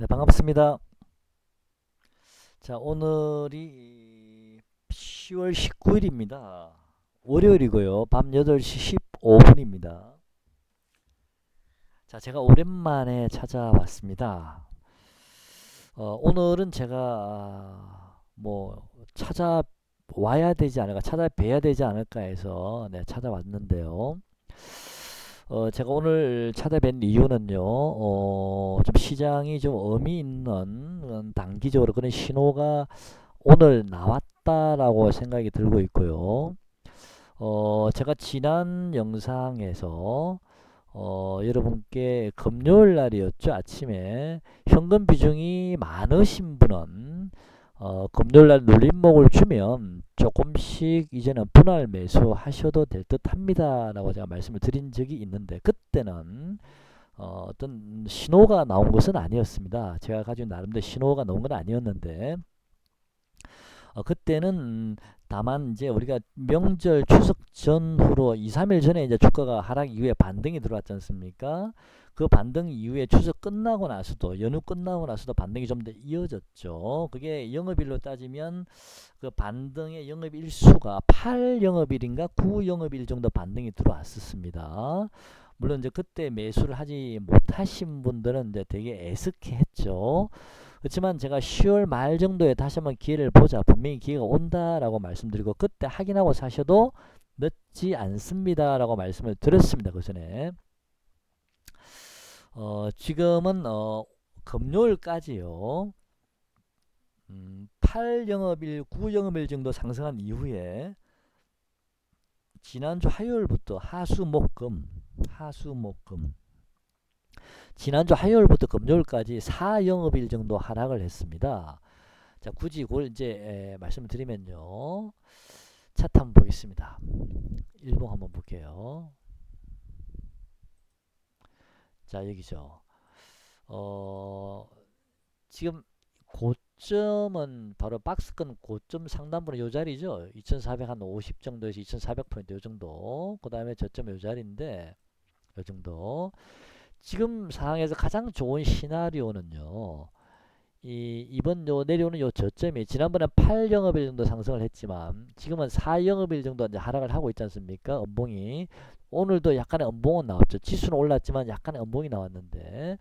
네, 반갑습니다. 자, 오늘이 10월 19일입니다. 월요일이고요. 밤 8시 15분입니다. 자, 제가 오랜만에 찾아왔습니다. 오늘은 제가 찾아와야 되지 않을까, 찾아뵈야 되지 않을까 해서 네, 찾아왔는데요. 제가 오늘 찾아뵌 이유는요, 좀 시장이 좀 의미 있는 단기적으로 그런 신호가 오늘 나왔다라고 생각이 들고 있고요. 제가 지난 영상에서 여러분께 금요일 날이었죠. 아침에 현금 비중이 많으신 분은 금요일 날 눌림목을 주면 조금씩 이제는 분할 매수 하셔도 될 듯 합니다 라고 제가 말씀을 드린 적이 있는데, 그때는 어떤 신호가 나온 것은 아니었습니다. 제가 가지고 나름대로 신호가 나온 건 아니었는데, 그때는 다만 이제 우리가 명절 추석 전후로 2, 3일 전에 이제 주가가 하락 이후에 반등이 들어왔지 않습니까? 그 반등 이후에 추석 끝나고 나서도, 연휴 끝나고 나서도 반등이 좀 더 이어졌죠. 그게 영업일로 따지면 그 반등의 영업일 수가 8 영업일인가 9 영업일 정도 반등이 들어왔었습니다. 물론 이제 그때 매수를 하지 못하신 분들은 이제 되게 애석해했죠. 그렇지만 제가 10월 말 정도에 다시 한번 기회를 보자, 분명히 기회가 온다라고 말씀드리고, 그때 확인하고 사셔도 늦지 않습니다라고 말씀을 드렸습니다. 그 전에 지금은 금요일까지요. 8영업일, 9영업일 정도 상승한 이후에 지난주 화요일부터 하수목금 지난주 화요일부터 금요일까지 4영업일 정도 하락을 했습니다. 자, 굳이 그걸 이제 말씀을 드리면요. 차트 한번 보겠습니다. 일봉 한번 볼게요. 자, 여기죠. 지금 고점은 바로 박스권 고점 상단부는 요 자리죠. 2450 정도에서 2400포인트 요 정도. 그 다음에 저점 요 자리인데, 요 정도. 지금 상황에서 가장 좋은 시나리오는요. 이번 요 내려오는 요 저점이 지난번에 8영업일 정도 상승을 했지만 지금은 4영업일 정도 이제 하락을 하고 있지 않습니까? 음봉이 오늘도 약간의 음봉은 나왔죠. 지수는 올랐지만 약간의 음봉이 나왔는데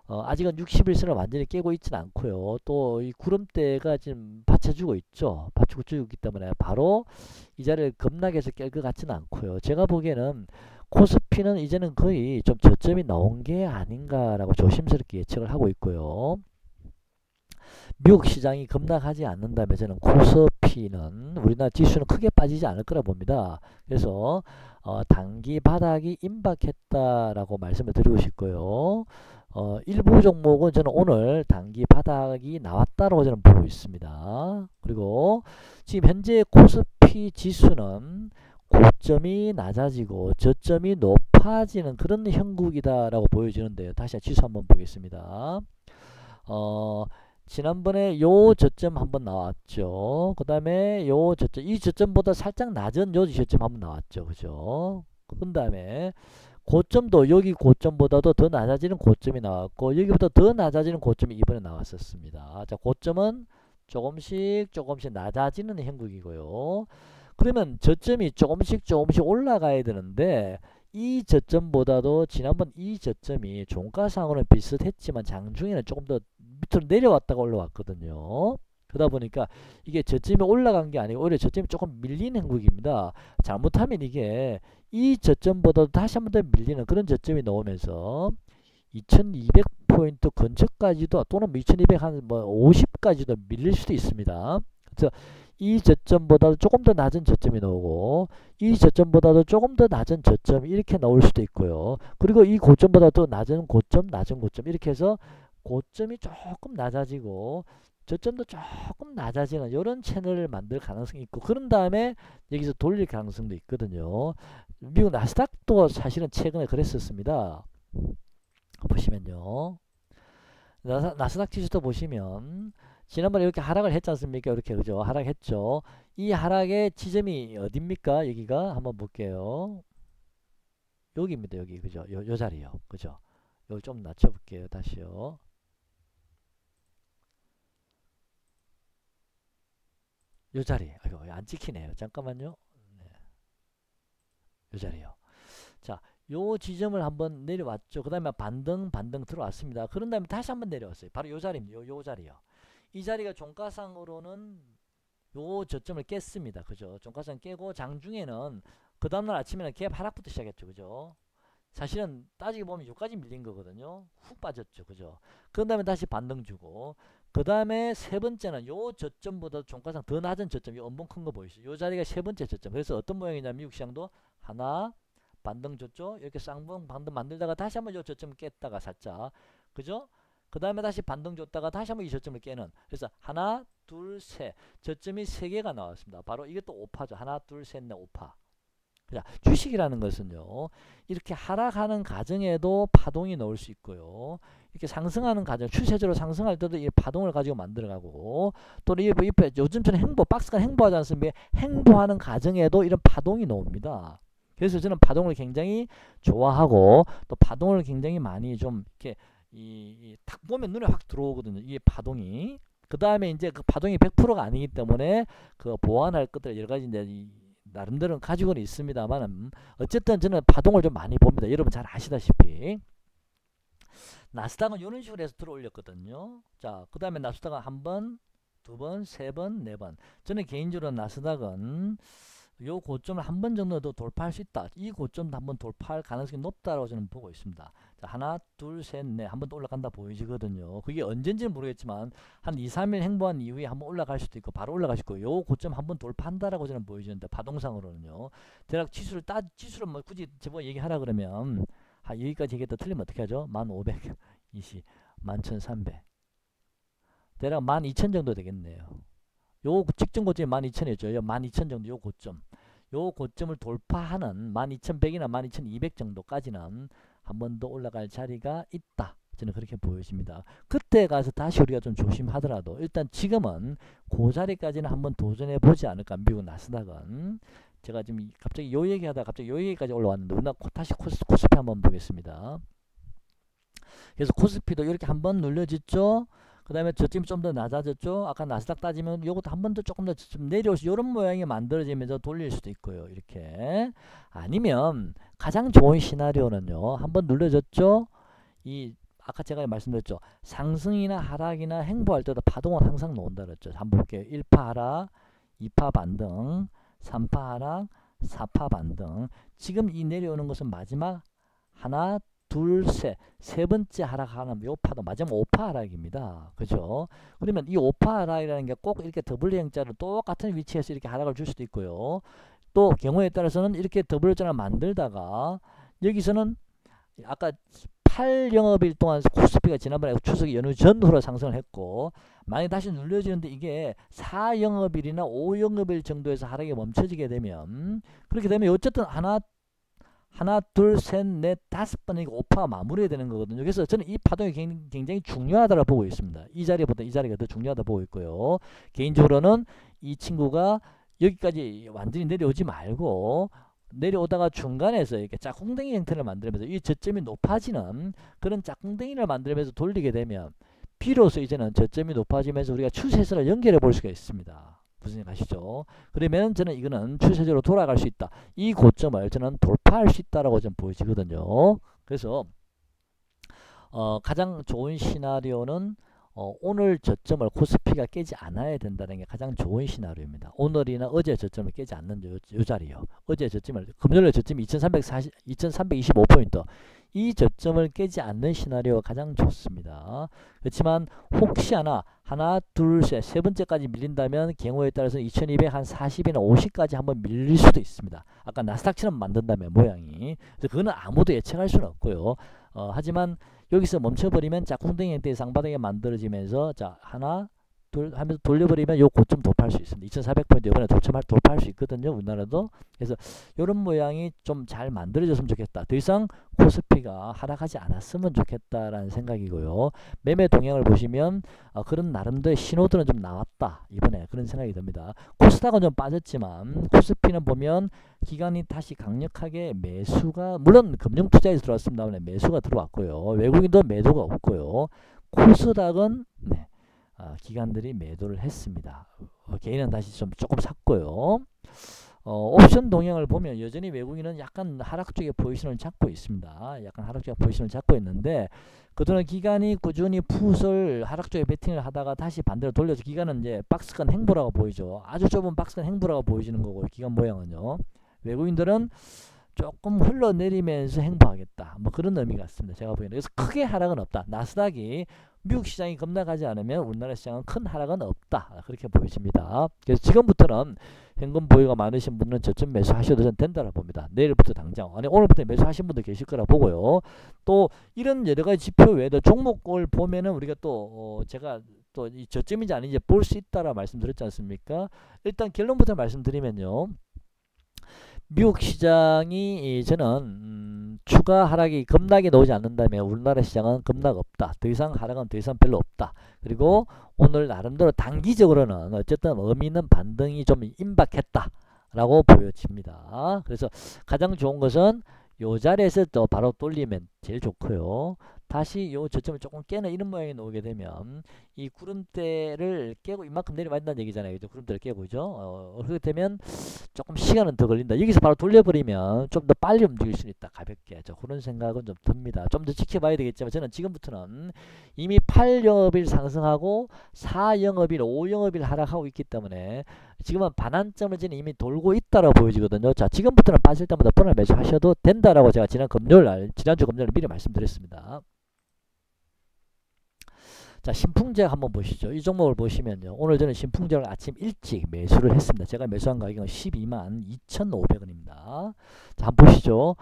아직은 61선을 완전히 깨고 있지는 않고요. 또 이 구름대가 지금 받쳐주고 있죠. 받쳐주고 있기 때문에 바로 이 자리를 급락해서 깰 것 같지는 않고요. 제가 보기에는 코스피는 이제는 거의 좀 저점이 나온 게 아닌가라고 조심스럽게 예측을 하고 있고요. 미국 시장이 급락하지 않는다면 저는 코스피는 우리나라 지수는 크게 빠지지 않을 거라 봅니다. 그래서 단기 바닥이 임박했다라고 말씀을 드리고 싶고요. 일부 종목은 저는 오늘 단기 바닥이 나왔다고 저는 보고 있습니다. 그리고 지금 현재 코스피 지수는 고점이 낮아지고 저점이 높아지는 그런 형국이다라고 보여지는데요. 다시 지수 한번 보겠습니다. 어, 지난번에 요 저점 한번 나왔죠. 그 다음에 요 저점, 이 저점보다 살짝 낮은 요 저점 한번 나왔죠. 그죠? 그 다음에 고점도 여기 고점보다도 더 낮아지는 고점이 나왔고, 여기보다 더 낮아지는 고점이 이번에 나왔었습니다. 자, 고점은 조금씩 낮아지는 형국이고요. 그러면 저점이 조금씩 올라가야 되는데, 이 저점보다도 지난번 이 저점이 종가상으로는 비슷했지만 장중에는 조금 더 밑으로 내려왔다가 올라왔거든요. 그러다 보니까 이게 저점이 올라간 게 아니고 오히려 저점이 조금 밀린 행국입니다. 잘못하면 이게 이 저점보다도 다시 한 번 더 밀리는 그런 저점이 나오면서 2200포인트 근처까지도, 또는 2200 한 50까지도 밀릴 수도 있습니다. 그래서 이 저점보다도 조금 더 낮은 저점이 나오고, 이 저점보다도 조금 더 낮은 저점 이렇게 나올 수도 있고요. 그리고 이 고점보다도 낮은 고점 이렇게 해서 고점이 조금 낮아지고 저점도 조금 낮아지는 이런 채널을 만들 가능성이 있고, 그런 다음에 여기서 돌릴 가능성도 있거든요. 미국 나스닥도 사실은 최근에 그랬었습니다. 보시면요. 나스닥 지수도 보시면 지난번에 이렇게 하락을 했지 않습니까? 이렇게, 그죠? 하락했죠. 이 하락의 지점이 어딥니까? 여기가 한번 볼게요. 여기입니다. 여기, 그죠? 요 자리요. 그죠? 여기 좀 낮춰볼게요. 다시요. 요 자리. 아이고, 안 찍히네요. 잠깐만요. 네, 요 자리요. 자, 요 지점을 한번 내려왔죠. 그 다음에 반등 들어왔습니다. 그런 다음에 다시 한번 내려왔어요. 바로 요 자리입니다. 요 자리요. 이 자리가 종가상으로는 요 저점을 깼습니다. 그죠? 종가상 깨고 장중에는 그 다음날 아침에는 갭 하락부터 시작했죠. 그죠? 사실은 따지게 보면 여기까지 밀린 거거든요. 훅 빠졌죠. 그죠? 그 다음에 다시 반등 주고 그 다음에 세 번째는 요 저점보다 종가상 더 낮은 저점, 이 엄청 큰 거 보이시죠? 요 자리가 세 번째 저점. 그래서 어떤 모양이냐면 미국 시장도 하나 반등 줬죠. 이렇게 쌍봉 반등 만들다가 다시 한번 요 저점 깼다가 살짝, 그죠? 그 다음에 다시 반등 줬다가 다시 한번 이 저점을 깨는, 그래서 하나 둘 셋 저점이 세 개가 나왔습니다. 바로 이게 또 오파죠. 하나 둘 셋 넷 오파. 자, 주식이라는 것은요, 이렇게 하락하는 과정에도 파동이 나올 수 있고요, 이렇게 상승하는 과정, 추세적으로 상승할 때도 이 파동을 가지고 만들어가고, 또 요즘처럼 박스가 행보하지 않습니까? 행보하는 과정에도 이런 파동이 나옵니다. 그래서 저는 파동을 굉장히 좋아하고, 또 파동을 굉장히 많이 좀 이렇게 딱 보면 눈에 확 들어오거든요. 이게 파동이. 그 다음에 이제 그 파동이 100%가 아니기 때문에 그 보완할 것들 여러 가지 이제 나름대로 가지고는 있습니다만, 어쨌든 저는 파동을 좀 많이 봅니다. 여러분 잘 아시다시피 나스닥은 이런 식으로 해서 들어 올렸거든요. 자, 그 다음에 나스닥은 한 번, 두 번, 세 번, 네 번. 저는 개인적으로 나스닥은 요 고점을 한 번 정도 더 돌파할 수 있다. 이 고점도 한번 돌파할 가능성이 높다라고 저는 보고 있습니다. 자, 하나, 둘, 셋, 넷. 한 번 더 올라간다 보이시거든요. 그게 언젠지는 모르겠지만 한 2, 3일 행보한 이후에 한번 올라갈 수도 있고 바로 올라갈 수 있고, 요 고점 한번 돌파한다라고 저는 보여지는데, 파동상으로는요. 대략 지수를 뭐 굳이 저번 얘기하라 그러면 여기까지 얘기했다 틀리면 어떻게 하죠? 1520, 11300. 대략 12000 정도 되겠네요. 요 직전 고점이 12,000이었죠. 12,000 정도 요 고점. 요 고점을 돌파하는 12,100이나 12,200 정도까지는 한 번 더 올라갈 자리가 있다. 저는 그렇게 보여집니다. 그때 가서 다시 우리가 좀 조심하더라도 일단 지금은 그 자리까지는 한번 도전해 보지 않을까. 미국 나스닥은. 제가 지금 갑자기 요 얘기하다가 갑자기 요 얘기까지 올라왔는데, 우리가 다시 코스피 한번 보겠습니다. 그래서 코스피도 이렇게 한번 눌려졌죠. 그 다음에 저점이 좀 더 낮아졌죠. 아까 나스닥 따지면 요것도 한 번 더 조금 더 좀 내려오시, 요런 모양이 만들어지면서 돌릴 수도 있고요. 이렇게. 아니면 가장 좋은 시나리오는요, 한번 눌려졌죠. 아까 제가 말씀드렸죠. 상승이나 하락이나 행보할 때도 파동은 항상 나온다 그랬죠. 한번 볼게요. 1파 하락, 2파 반등, 3파 하락, 4파 반등. 지금 이 내려오는 것은 마지막 하나, 둘, 세 번째 하락하는 요 파도 마지막 5파 하락입니다. 그죠? 그러면 이 5파 하락이라는 게 꼭 이렇게 더블 행자로 똑같은 위치에서 이렇게 하락을 줄 수도 있고요. 또 경우에 따라서는 이렇게 더블 행자를 만들다가 여기서는 아까 8영업일 동안 코스피가 지난번에 추석 연휴 전후로 상승을 했고, 만약에 다시 눌려지는데 이게 4영업일이나 5영업일 정도에서 하락이 멈춰지게 되면, 그렇게 되면 어쨌든 하나, 둘, 셋, 넷, 다섯 번 이거 오파가 마무리해야 되는 거거든요. 그래서 저는 이 파동이 굉장히 중요하다고 보고 있습니다. 이 자리보다 이 자리가 더 중요하다 보고 있고요. 개인적으로는 이 친구가 여기까지 완전히 내려오지 말고 내려오다가 중간에서 이렇게 짝꿍댕이 형태를 만들면서 이 저점이 높아지는 그런 짝꿍댕이를 만들면서 돌리게 되면 비로소 이제는 저점이 높아지면서 우리가 추세선을 연결해 볼 수가 있습니다. 무슨 생각 하시죠? 그러면 저는 이거는 추세적으로 돌아갈 수 있다. 이 고점을 저는 돌파할 수 있다라고 좀 보여지거든요. 그래서 가장 좋은 시나리오는 오늘 저점을 코스피가 깨지 않아야 된다는 게 가장 좋은 시나리오입니다. 오늘이나 어제 저점을 깨지 않는 요 자리요. 어제 저점을, 금요일 저점이 2325포인트. 이 저점을 깨지 않는 시나리오가 가장 좋습니다. 그렇지만 혹시 하나, 둘, 세 번째까지 밀린다면 경우에 따라서 2200 한 40이나 50까지 한번 밀릴 수도 있습니다. 아까 나스닥처럼 만든다면 모양이. 그래서 그거는 아무도 예측할 수는 없고요. 하지만 여기서 멈춰버리면 짝꿍댕이 형태의 쌍바닥이 만들어지면서 자 하나 둘 하면서 돌려버리면 요 고점 돌파할 수 있습니다. 2400포인트 이번에 돌파할 수 있거든요. 우리나라도. 그래서 이런 모양이 좀 잘 만들어졌으면 좋겠다. 더 이상 코스피가 하락하지 않았으면 좋겠다라는 생각이고요. 매매 동향을 보시면 그런 나름대로의 신호들은 좀 나왔다. 이번에 그런 생각이 듭니다. 코스닥은 좀 빠졌지만 코스피는 보면 기관이 다시 강력하게 매수가, 물론 금융투자에서 들어왔습니다만 매수가 들어왔고요. 외국인도 매도가 없고요. 코스닥은 기관들이 매도를 했습니다. 개인은 다시 좀 조금 샀고요. 옵션 동향을 보면 여전히 외국인은 약간 하락 쪽에 포지션을 잡고 있습니다. 약간 하락 쪽에 포지션을 잡고 있는데 그동안 기관이 꾸준히 풋을 하락 쪽에 베팅을 하다가 다시 반대로 돌려서 기관은 이제 박스권 행보라고 보이죠. 아주 좁은 박스권 행보라고 보이시는 거고 기관 모양은요. 외국인들은 조금 흘러내리면서 행보하겠다. 뭐 그런 의미 같습니다. 제가 보기에는. 그래서 크게 하락은 없다. 나스닥이 미국 시장이 급락하지 않으면 우리나라 시장은 큰 하락은 없다. 그렇게 보여집니다. 그래서 지금부터는 현금 보유가 많으신 분은 저점 매수하셔도 된다고 봅니다. 내일부터 당장. 아니 오늘부터 매수하신 분도 계실 거라 보고요. 또 이런 여러 가지 지표 외에도 종목을 보면은 우리가 또 제가 또 이 저점인지 아닌지 볼 수 있다라 말씀드렸지 않습니까? 일단 결론부터 말씀드리면요. 미국 시장이 저는 추가 하락이 급락이 나오지 않는다면 우리나라 시장은 급락 없다. 더 이상 하락은 더 이상 별로 없다. 그리고 오늘 나름대로 단기적으로는 어쨌든 의미 있는 반등이 좀 임박했다 라고 보여집니다. 그래서 가장 좋은 것은 요 자리에서 또 바로 돌리면 제일 좋고요. 다시 요 저점을 조금 깨는 이런 모양이 나오게 되면 이 구름대를 깨고 이만큼 내려와야 된다는 얘기잖아요. 구름대를 깨고 그죠? 그렇게 되면 조금 시간은 더 걸린다. 여기서 바로 돌려버리면 좀 더 빨리 움직일 수 있다. 가볍게. 그런 생각은 좀 듭니다. 좀 더 지켜봐야 되겠지만 저는 지금부터는 이미 8영업일 상승하고 4영업일, 5영업일 하락하고 있기 때문에 지금은 반환점을 지금 이미 돌고 있다라고 보여지거든요. 자, 지금부터는 빠질 때마다 분할 매수하셔도 된다라고 제가 지난주 금요일 미리 말씀드렸습니다. 자, 신풍제약 한번 보시죠. 이 종목을 보시면요. 오늘 저는 신풍제약을 아침 일찍 매수를 했습니다. 제가 매수한 가격은 12만 2,500원입니다. 자, 한번 보시죠.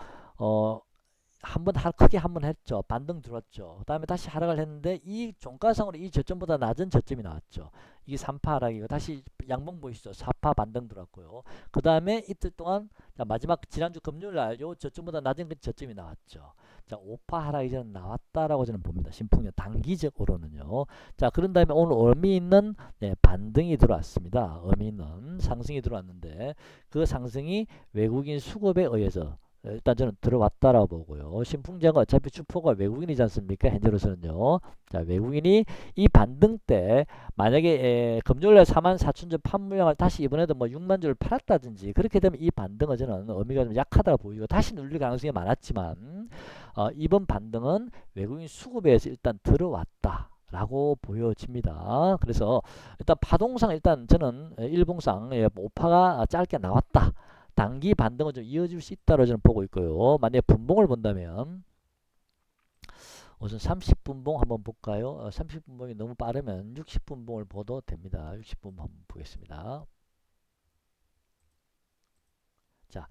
크게 한번 했죠. 반등 들었죠. 그 다음에 다시 하락을 했는데 이 종가상으로 이 저점보다 낮은 저점이 나왔죠. 이게 3파 하락이고 다시 양봉 보이시죠. 4파 반등 들었고요. 그 다음에 이틀 동안 마지막 지난주 금요일 날 요 저점보다 낮은 그 저점이 나왔죠. 자, 5파 하락이 저는 나왔다라고 저는 봅니다. 신풍이 단기적으로는요. 자, 그런 다음에 오늘 의미 있는 반등이 들어왔습니다. 의미 있는 상승이 들어왔는데 그 상승이 외국인 수급에 의해서 일단 저는 들어왔다라고 보고요. 신풍제가 어차피 주포가 외국인이지 않습니까? 현재로서는요. 자, 외국인이 이 반등 때 만약에 금요일날 44,000주 판물량을 다시 이번에도 뭐 6만 주를 팔았다든지 그렇게 되면 이 반등은 저는 의미가 좀 약하다고 보이고 다시 눌릴 가능성이 많았지만 이번 반등은 외국인 수급에서 일단 들어왔다. 라고 보여집니다. 그래서 일단 파동상 일단 저는 일봉상 오파가 짧게 나왔다. 단기 반등은 좀 이어질 수 있다고 저는 보고 있고요. 만약에 분봉을 본다면 우선 30분봉 한번 볼까요? 30분봉이 너무 빠르면 60분봉을 보도 됩니다. 60분봉 한번 보겠습니다. 자,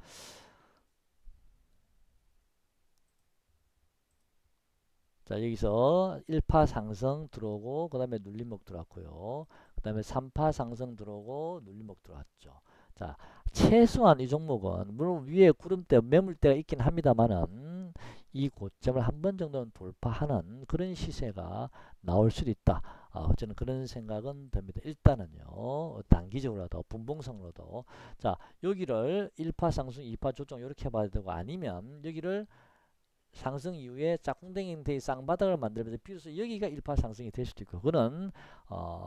여기서 1파 상승 들어오고 그 다음에 눌림목 들어왔고요. 그 다음에 3파 상승 들어오고 눌림목 들어왔죠. 자, 최소한 이 종목은 물론 위에 구름대 매물대가 있긴 합니다만은 이 고점을 한 번 정도는 돌파하는 그런 시세가 나올 수도 있다. 저는 그런 생각은 듭니다. 일단은요, 단기적으로도 분봉성으로도 자, 여기를 1파 상승 2파 조정 이렇게 봐야 되고 아니면 여기를 상승 이후에 짝꿍댕이 형태의 쌍바닥을 만들면서 비로소 여기가 1파 상승이 될 수도 있고 그거는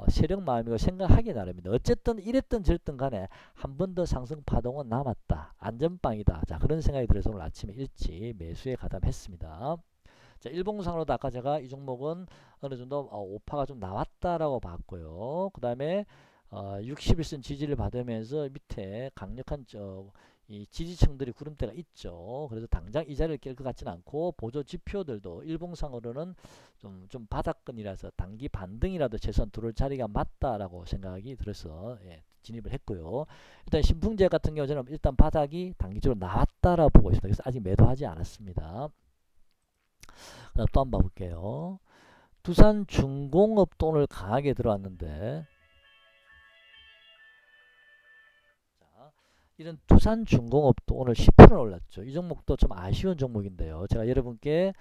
세력 마음이고 생각하기 나름입니다. 어쨌든 이랬든 저랬든 간에 한 번 더 상승 파동은 남았다. 안전빵이다. 자, 그런 생각이 들어서 오늘 아침에 일찍 매수에 가담했습니다. 자, 일봉상으로도 아까 제가 이 종목은 어느 정도 오파가 좀 나왔다라고 봤고요. 그 다음에 60일선 지지를 받으면서 밑에 강력한 이 지지층들이 구름대가 있죠. 그래서 당장 이 자리를 깰 것 같지는 않고 보조 지표들도 일봉상으로는 좀 바닥권이라서 단기 반등이라도 최소한 들어올 자리가 맞다라고 생각이 들어서 진입을 했고요. 일단 신풍제 같은 경우는 일단 바닥이 단기적으로 나왔다라고 보고 있습니다. 그래서 아직 매도하지 않았습니다. 그다음 또 한번 볼게요. 두산중공업도 오늘 강하게 들어왔는데 이런 두산중공업도 오늘 10% 올랐죠. 이 종목도 좀 아쉬운 종목인데요. 제가 여러분께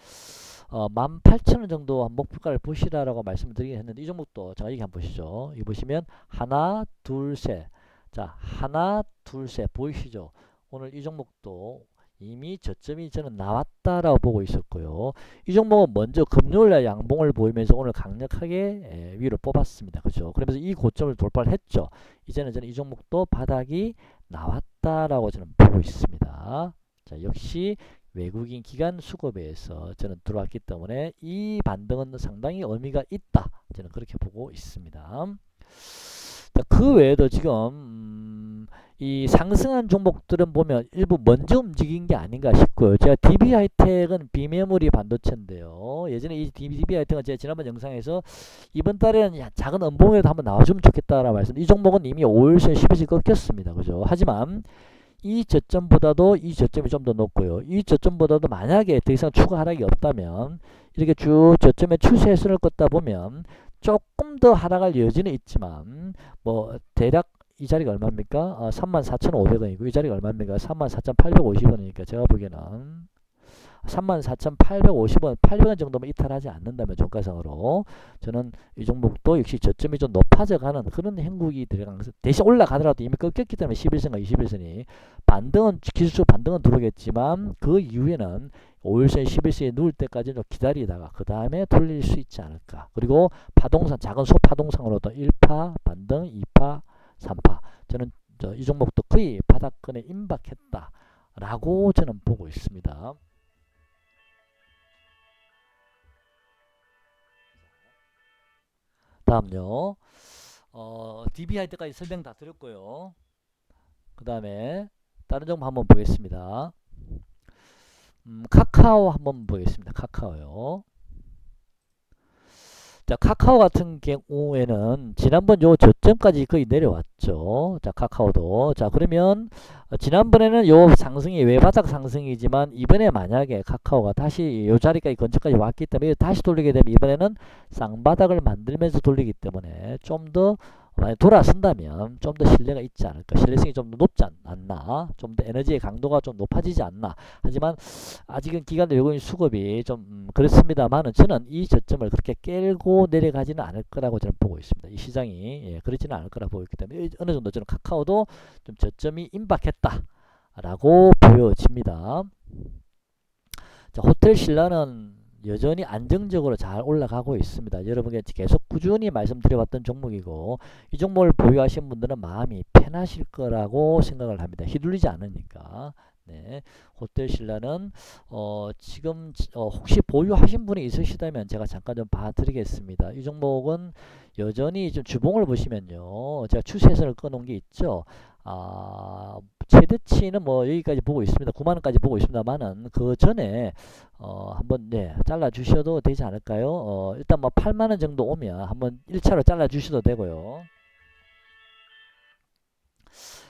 18,000원 정도 한 목표가를 보시라라고 말씀드리긴 했는데 이 종목도 자 여기 한번 보시죠. 여기 보시면 하나 둘 셋. 자 하나 둘 셋 보이시죠? 오늘 이 종목도 이미 저점이 저는 나왔다라고 보고 있었고요. 이 종목은 먼저 금요일날 양봉을 보이면서 오늘 강력하게 위로 뽑았습니다. 그죠? 그러면서 이 고점을 돌파를 했죠. 이제는 저는 이 종목도 바닥이 나왔다라고 저는 보고 있습니다. 자, 역시 외국인 기관 수급에서 저는 들어왔기 때문에 이 반등은 상당히 의미가 있다. 저는 그렇게 보고 있습니다. 자, 그 외에도 지금 이 상승한 종목들은 보면 일부 먼저 움직인 게 아닌가 싶고요. 제가 DB하이텍은 비메모리 반도체인데요. 예전에 이 DB하이텍은 제가 지난번 영상에서 이번 달에는 작은 음봉이라도 한번 나와주면 좋겠다라는 말씀. 이 종목은 이미 5일선 10일선 꺾였습니다. 그죠? 하지만 이 저점보다도 이 저점이 좀 더 높고요. 이 저점보다도 만약에 더 이상 추가 하락이 없다면 이렇게 쭉 저점의 추세선을 걷다 보면 조금 더 하락할 여지는 있지만 뭐 대략 이 자리가 얼마입니까? 34,500원이고 이 자리가 얼마입니까? 34,850원이니까 제가 보기에는 34,850원, 800원 정도면 이탈하지 않는다면 종가상으로 저는 이 종목도 역시 저점이 좀 높아져가는 그런 행국이 들어가면서 대신 올라가더라도 이미 꺾였기 때문에 11선과 21선이 반등은 기술적 반등은 들어오겠지만 그 이후에는 5일선, 11선에 누울 때까지 좀 기다리다가 그 다음에 돌릴 수 있지 않을까. 그리고 파동상 작은 소파동상으로도 1파 반등, 2파, 3파 저는 이 종목도 거의 바닥권에 임박했다라고 저는 보고 있습니다. 다음요. DB할 때까지 설명 다 드렸고요. 그 다음에 다른 종목 한번 보겠습니다. 카카오 한번 보겠습니다. 카카오요. 자, 카카오 같은 경우에는 지난번 요 저점까지 거의 내려왔죠. 자, 카카오도. 자, 그러면 지난번에는 요 상승이 외바닥 상승이지만 이번에 만약에 카카오가 다시 요 자리까지 근처까지 왔기 때문에 다시 돌리게 되면 이번에는 쌍바닥을 만들면서 돌리기 때문에 좀 더 만약 돌아선다면 좀 더 신뢰가 있지 않을까. 신뢰성이 좀 더 높지 않나. 좀 더 에너지의 강도가 좀 높아지지 않나. 하지만 아직은 기관 외국인 수급이 좀 그렇습니다만은 저는 이 저점을 그렇게 깨고 내려가지는 않을 거라고 저는 보고 있습니다. 이 시장이 그렇지는 않을 거라고 보고 있기 때문에 어느 정도 저는 카카오도 좀 저점이 임박했다라고 보여집니다. 자, 호텔 신라는 여전히 안정적으로 잘 올라가고 있습니다. 여러분께 계속 꾸준히 말씀드려왔던 종목이고 이 종목을 보유하신 분들은 마음이 편하실 거라고 생각을 합니다. 휘둘리지 않으니까. 네, 호텔 신라는 지금 혹시 보유하신 분이 있으시다면 제가 잠깐 좀 봐드리겠습니다. 이 종목은 여전히 좀 주봉을 보시면요, 제가 추세선을 꺼놓은 게 있죠. 최대치는 뭐 여기까지 보고 있습니다. 9만원까지 보고 있습니다만은 그 전에 한번 잘라 주셔도 되지 않을까요? 일단 뭐 8만원 정도 오면 한번 1차로 잘라 주셔도 되고요.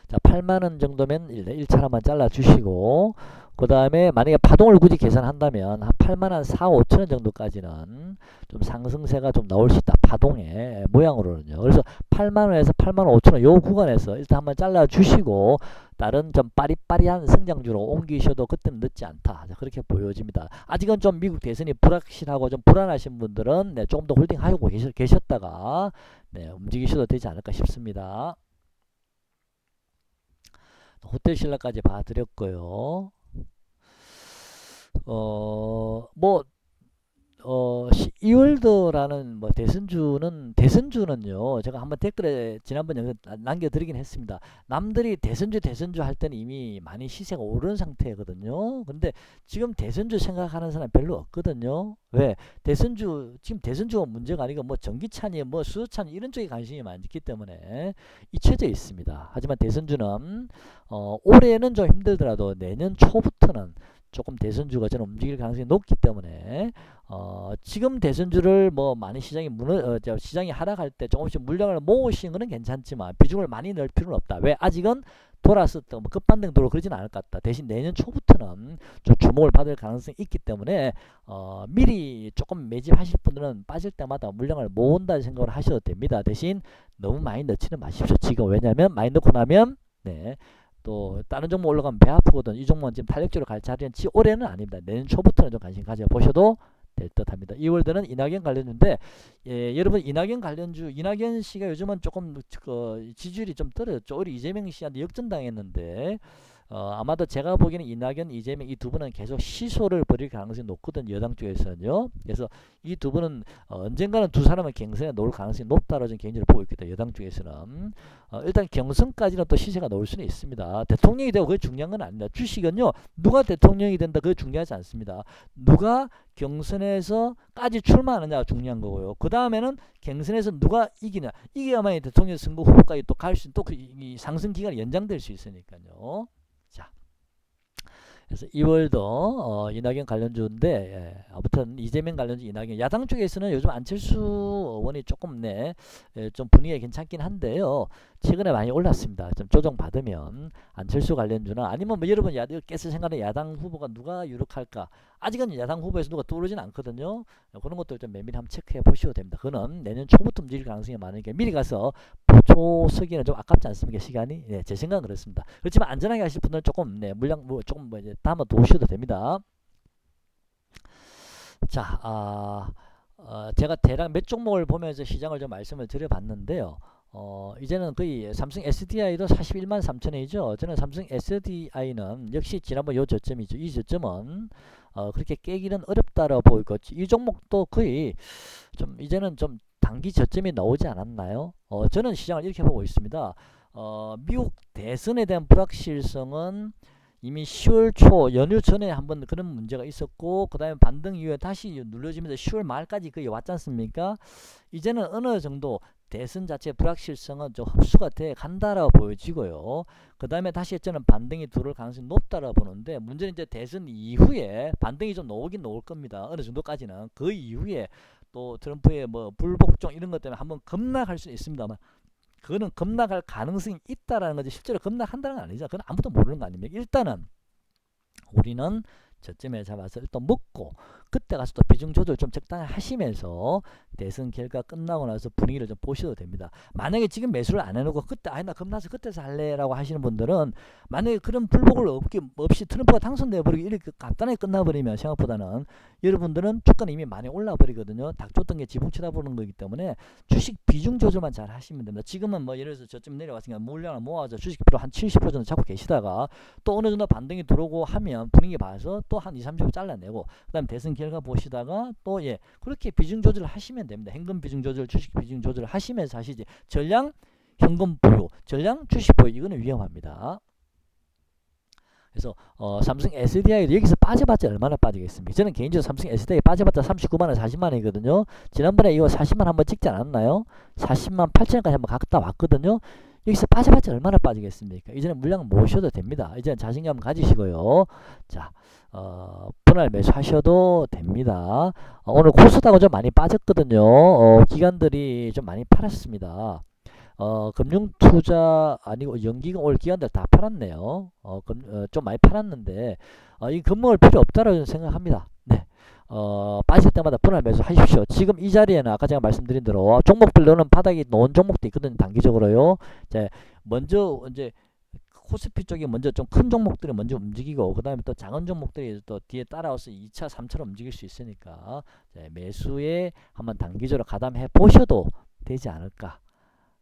자, 8만원 정도면 1차로만 잘라 주시고 그 다음에 만약에 파동을 굳이 계산한다면 한 8만원 4, 5천원 정도까지는 좀 상승세가 좀 나올 수 있다. 파동의 모양으로는요. 그래서 8만원에서 8만 5천원 요 구간에서 일단 한번 잘라 주시고 다른 좀 빠리빠리한 성장주로 옮기셔도 그때는 늦지 않다. 그렇게 보여집니다. 아직은 좀 미국 대선이 불확실하고 좀 불안하신 분들은 조금 더 홀딩하고 계셨다가 움직이셔도 되지 않을까 싶습니다. 호텔 신라까지 봐드렸고요. 뭐 이월드라는 뭐 대선주는요 제가 한번 댓글에 지난번 영상 남겨드리긴 했습니다. 남들이 대선주 할 때는 이미 많이 시세가 오른 상태거든요. 근데 지금 대선주 생각하는 사람 별로 없거든요. 왜? 지금 대선주가 문제가 아니고 뭐 전기차니 뭐 수소차니 이런 쪽에 관심이 많기 때문에 잊혀져 있습니다. 하지만 대선주는 올해는 좀 힘들더라도 내년 초부터는 조금 대선주가 저는 움직일 가능성이 높기 때문에 지금 대선주를 뭐 많이 시장이 하락할 때 조금씩 물량을 모으시는 것은 괜찮지만 비중을 많이 넣을 필요는 없다. 왜? 아직은 돌았었던 뭐 급반등 도로 그러지는 않을 것 같다. 대신 내년 초부터는 좀 주목을 받을 가능성이 있기 때문에 미리 조금 매집하실 분들은 빠질 때마다 물량을 모은다는 생각을 하셔도 됩니다. 대신 너무 많이 넣지는 마십시오. 지금 왜냐면 많이 넣고 나면 또 다른 종목 올라가면 배 아프거든. 이 종목은 지금 탄력적으로 갈 자리는 올해는 아닙니다. 내년 초부터는 좀 관심 가져보셔도 될 듯합니다. 이월드는 이낙연 관련주인데 여러분 이낙연 씨가 요즘은 조금 지지율이 좀 떨어졌죠. 우리 이재명 씨한테 역전당했는데 아마도 제가 보기에는 이낙연, 이재명 이 두 분은 계속 시소를 벌일 가능성이 높거든요. 여당 쪽에서는요. 그래서 이 두 분은 언젠가는 두 사람은 경선에 놓을 가능성이 높다고 저는 개인적으로 보고 있거든요. 여당 쪽에서는. 일단 경선까지는 또 시세가 나올 수는 있습니다. 대통령이 되고 그게 중요한 건 아닙니다. 주식은요. 누가 대통령이 된다 그게 중요하지 않습니다. 누가 경선에서까지 출마하느냐가 중요한 거고요. 그 다음에는 경선에서 누가 이기냐. 이겨야만 대통령 선거 후보까지 또 갈 수 있는 또 그 상승 기간이 연장될 수 있으니까요. 자, 그래서 2월도 이낙연 관련주인데 아무튼 이재명 관련주 이낙연 야당 쪽에서는 요즘 안철수 의원이 조금 좀 분위기가 괜찮긴 한데요. 최근에 많이 올랐습니다. 좀 조정받으면 안철수 관련주나 아니면 뭐 여러분 깼을 생각에 야당 후보가 누가 유력할까? 아직은 야당 후보에서 누가 떠오르진 않거든요. 그런 것들 좀 면밀히 한번 체크해 보셔도 됩니다. 그거는 내년 초부터 움직일 가능성이 많으니까 미리 가서 보초 서기에는 좀 아깝지 않습니까? 시간이? 네, 제 생각은 그렇습니다. 그렇지만 안전하게 하실 분들은 조금 물량 조금 이제 다음에 도우셔도 됩니다. 자, 제가 대략 몇 종목을 보면서 시장을 좀 말씀을 드려봤는데요. 이제는 거의 삼성 SDI도 41만 3천원이죠. 저는 삼성 SDI는 역시 지난번 요 저점이죠. 이 저점은 그렇게 깨기는 어렵다라고 보이고 이 종목도 거의 좀 이제는 좀 단기 저점이 나오지 않았나요? 저는 시장을 이렇게 보고 있습니다. 미국 대선에 대한 불확실성은 이미 10월 초 연휴 전에 한번 그런 문제가 있었고 그 다음에 반등 이후에 다시 눌러지면서 10월 말까지 거의 왔지 않습니까? 이제는 어느 정도 대선 자체의 불확실성은 좀 흡수가 돼 간다라고 보여지고요. 그 다음에 다시 저는 반등이 들어올 가능성이 높다라고 보는데 문제는 이제 대선 이후에 반등이 좀 나오긴 나올 겁니다. 어느 정도까지는 그 이후에 또 트럼프의 뭐 불복종 이런 것 때문에 한번 급락할 수 있습니다만 그거는 급락할 가능성이 있다라는 거지 실제로 급락한다는 건 아니죠. 그건 아무도 모르는 거 아닙니까? 일단은 우리는 저점에 잡아서 일단 먹고 그때 가서 또 비중 조절 좀 적당히 하시면서 대선 결과 끝나고 나서 분위기를 좀 보셔도 됩니다. 만약에 지금 매수를 안 해놓고 그때 나 겁나서 그때 살래라고 하시는 분들은 만약에 그런 불복을 없이 트럼프가 당선되어버리고 이렇게 간단하게 끝나버리면 생각보다는 여러분들은 주가는 이미 많이 올라버리거든요. 닥쳤던 게 지붕 쳐다보는 거기 때문에 주식 비중 조절만 잘 하시면 됩니다. 지금은 뭐 예를 들어서 저점 내려왔으니까 물량을 모아서 주식 비로 한 70% 정도 잡고 계시다가 또 어느 정도 반등이 들어오고 하면 분위기 봐서 또 한 20-30% 잘라내고 그 다음 대선 결과 보시다가 또 그렇게 비중 조절을 하시면 됩니다. 현금 비중 조절, 주식 비중 조절을 하시면서 하시지 전량 현금 보유, 전량 주식 보유 이거는 위험합니다. 그래서 삼성 SDI도 여기서 빠져봤자 얼마나 빠지겠습니까? 저는 개인적으로 삼성 SDI 빠져봤자 39만원 40만원이거든요. 지난번에 이거 40만 한번 찍지 않았나요? 40만 8천원까지 한번 갔다 왔거든요. 여기서 빠져봤자 얼마나 빠지겠습니까? 이제는 물량 모셔도 됩니다. 이제는 자신감 가지시고요. 자, 분할 매수하셔도 됩니다. 오늘 코스닥은 좀 많이 빠졌거든요. 기관들이 좀 많이 팔았습니다. 금융투자 아니고 연기금 올 기관들 다 팔았네요. 좀 많이 팔았는데 이 겁먹을 필요 없다고 생각합니다. 네. 빠질 때마다 분할 매수하십시오. 지금 이 자리에는 아까 제가 말씀드린 대로 종목별로는 바닥이 놓은 종목도 있거든요. 단기적으로요. 먼저 이제 코스피 쪽이 먼저 좀 큰 종목들이 먼저 움직이고 그 다음에 또 작은 종목들이 또 뒤에 따라와서 2차 3차로 움직일 수 있으니까 매수에 한번 단기적으로 가담해 보셔도 되지 않을까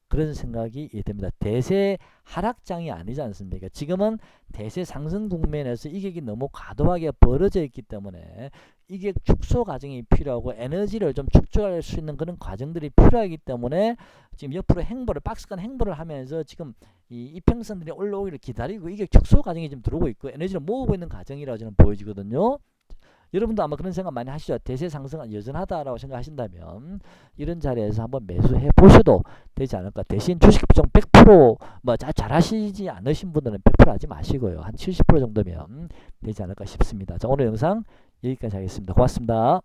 그런 생각이 듭니다. 대세 하락장이 아니지 않습니까? 지금은 대세 상승 국면에서 이격이 너무 과도하게 벌어져 있기 때문에 이격 축소 과정이 필요하고 에너지를 좀 축적할 수 있는 그런 과정들이 필요하기 때문에 지금 옆으로 박스권 행보를 하면서 지금 이 이평선들이 올라오기를 기다리고 이격 축소 과정이 지금 들어오고 있고 에너지를 모으고 있는 과정이라고 저는 보여지거든요. 여러분도 아마 그런 생각 많이 하시죠. 대세 상승은 여전하다라고 생각하신다면 이런 자리에서 한번 매수해 보셔도 되지 않을까. 대신 주식 비중 100% 뭐 잘하시지 않으신 분들은 100% 하지 마시고요. 한 70% 정도면 되지 않을까 싶습니다. 자, 오늘 영상 여기까지 하겠습니다. 고맙습니다.